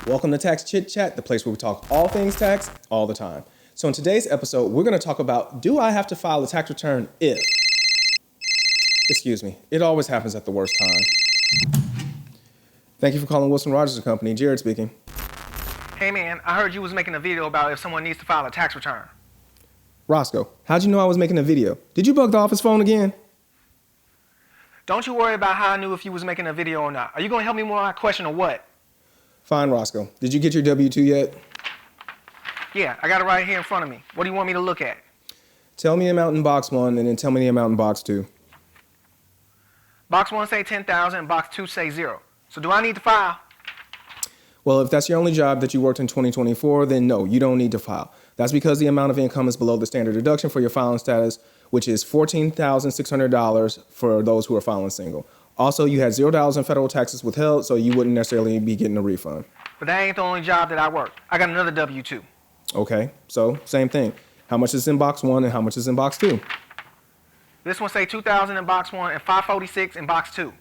Welcome to Tax Chit Chat, the place where we talk all things tax all the time. So in today's episode, we're going to talk about, do I have to file a tax return if? Excuse me, it always happens at the worst time. Thank you for calling Wilson Rogers & Company. Jared speaking. Hey man, I heard you was making a video about if someone needs to file a tax return. Roscoe, how'd you know I was making a video? Did you bug the office phone again? Don't you worry about how I knew if you was making a video or not. Are you going to help me with my question or what? Fine, Roscoe. Did you get your W-2 yet? Yeah, I got it right here in front of me. What do you want me to look at? Tell me the amount in box 1 and then tell me the amount in box 2. Box 1 say 10,000 and box 2 say 0. So do I need to file? Well, if that's your only job that you worked in 2024, then no, you don't need to file. That's because the amount of income is below the standard deduction for your filing status, which is $14,600 for those who are filing single. Also, you had $0 in federal taxes withheld, so you wouldn't necessarily be getting a refund. But that ain't the only job that I work. I got another W-2. Okay, so same thing. How much is in box 1 and how much is in box 2? This one say 2,000 in box 1 and 546 in box 2.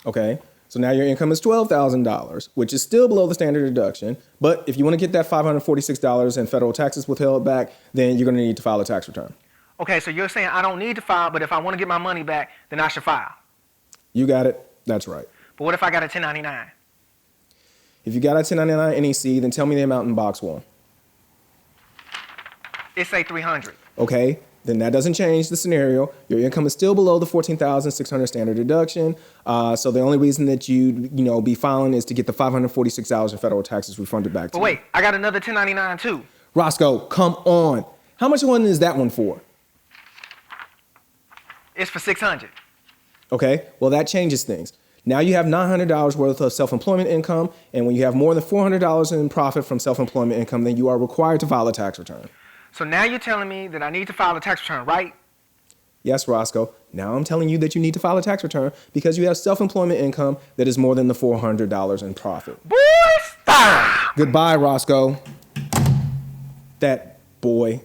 Okay, so now your income is $12,000, which is still below the standard deduction. But if you want to get that $546 in federal taxes withheld back, then you're going to need to file a tax return. Okay, so you're saying I don't need to file, but if I want to get my money back, then I should file. You got it. That's right. But what if I got a 1099? If you got a 1099 NEC, then tell me the amount in box 1. It say 300. Okay, then that doesn't change the scenario. Your income is still below the $14,600 standard deduction. So the only reason that you'd be filing is to get the $546 in federal taxes refunded back to you. But wait, I got another 1099 too. Roscoe, come on. How much one is that one for? It's for 600. Okay, well that changes things. Now you have $900 worth of self-employment income, and when you have more than $400 in profit from self-employment income, then you are required to file a tax return. So now you're telling me that I need to file a tax return, right? Yes, Roscoe. Now I'm telling you that you need to file a tax return because you have self-employment income that is more than the $400 in profit. Boy, stop! Goodbye, Roscoe. That boy.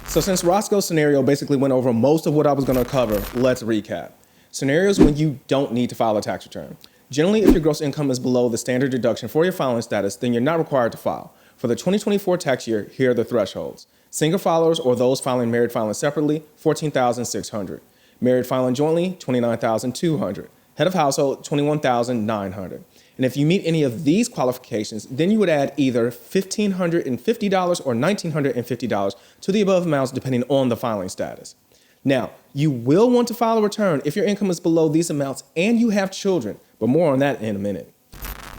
So since Roscoe's scenario basically went over most of what I was going to cover, let's recap. Scenarios when you don't need to file a tax return. Generally, if your gross income is below the standard deduction for your filing status, then you're not required to file. For the 2024 tax year, here are the thresholds. Single filers or those married filing separately, $14,600. Married filing jointly, $29,200. Head of household, $21,900. And if you meet any of these qualifications, then you would add either $1,550 or $1,950 to the above amounts depending on the filing status. Now, you will want to file a return if your income is below these amounts and you have children, but more on that in a minute.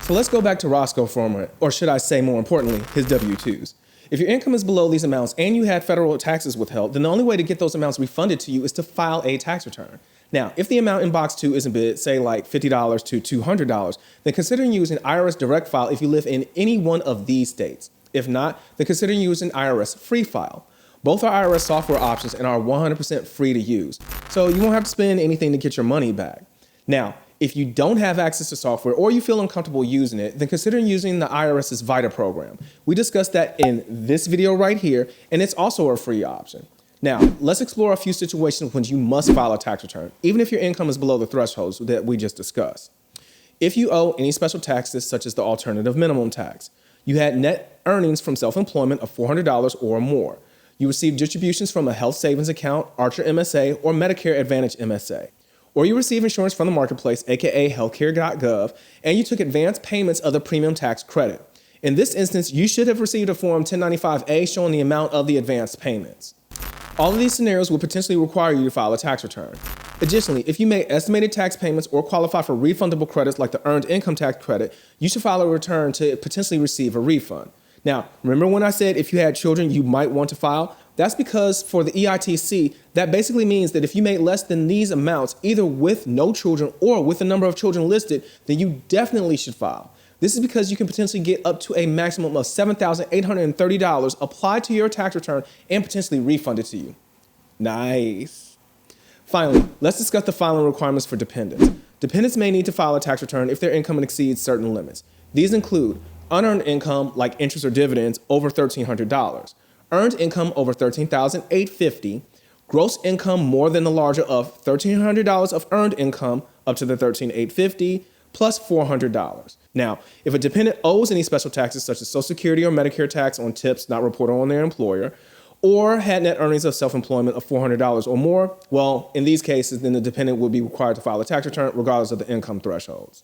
So let's go back to Roscoe for a minute, or should I say more importantly, his W-2s. If your income is below these amounts and you had federal taxes withheld, then the only way to get those amounts refunded to you is to file a tax return. Now, if the amount in box 2 is a bit, say like $50 to $200, then consider using IRS direct file if you live in any one of these states. If not, then consider using IRS free file. Both are IRS software options and are 100% free to use. So you won't have to spend anything to get your money back. Now, if you don't have access to software or you feel uncomfortable using it, then consider using the IRS's VITA program. We discussed that in this video right here, and it's also a free option. Now, let's explore a few situations when you must file a tax return, even if your income is below the thresholds that we just discussed. If you owe any special taxes, such as the alternative minimum tax, you had net earnings from self-employment of $400 or more, you received distributions from a health savings account, Archer MSA, or Medicare Advantage MSA, or you receive insurance from the marketplace, aka healthcare.gov, and you took advance payments of the premium tax credit. In this instance, you should have received a Form 1095-A showing the amount of the advanced payments. All of these scenarios will potentially require you to file a tax return. Additionally, if you make estimated tax payments or qualify for refundable credits like the Earned Income Tax Credit, you should file a return to potentially receive a refund. Now, remember when I said if you had children, you might want to file? That's because for the EITC, that basically means that if you made less than these amounts, either with no children or with the number of children listed, then you definitely should file. This is because you can potentially get up to a maximum of $7,830 applied to your tax return and potentially refunded to you. Nice. Finally, let's discuss the filing requirements for dependents. Dependents may need to file a tax return if their income exceeds certain limits. These include unearned income like interest or dividends over $1,300, earned income over $13,850, gross income more than the larger of $1,300 of earned income up to the $13,850, plus $400. Now, if a dependent owes any special taxes such as Social Security or Medicare tax on tips not reported on their employer, or had net earnings of self-employment of $400 or more, well, in these cases, then the dependent would be required to file a tax return regardless of the income thresholds.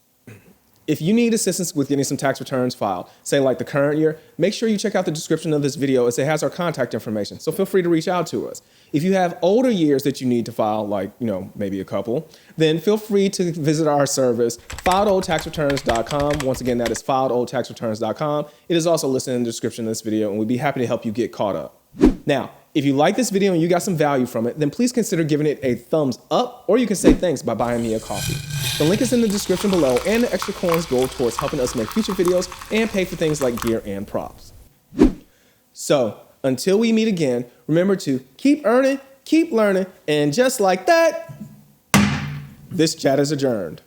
If you need assistance with getting some tax returns filed, say like the current year, make sure you check out the description of this video as it has our contact information, so feel free to reach out to us. If you have older years that you need to file, like, maybe a couple, then feel free to visit our service, filedoldtaxreturns.com. Once again, that is filedoldtaxreturns.com. It is also listed in the description of this video, and we'd be happy to help you get caught up. Now, if you like this video and you got some value from it, then please consider giving it a thumbs up, or you can say thanks by buying me a coffee. The link is in the description below, and the extra coins go towards helping us make future videos and pay for things like gear and props. So, until we meet again, remember to keep earning, keep learning, and just like that, this chat is adjourned.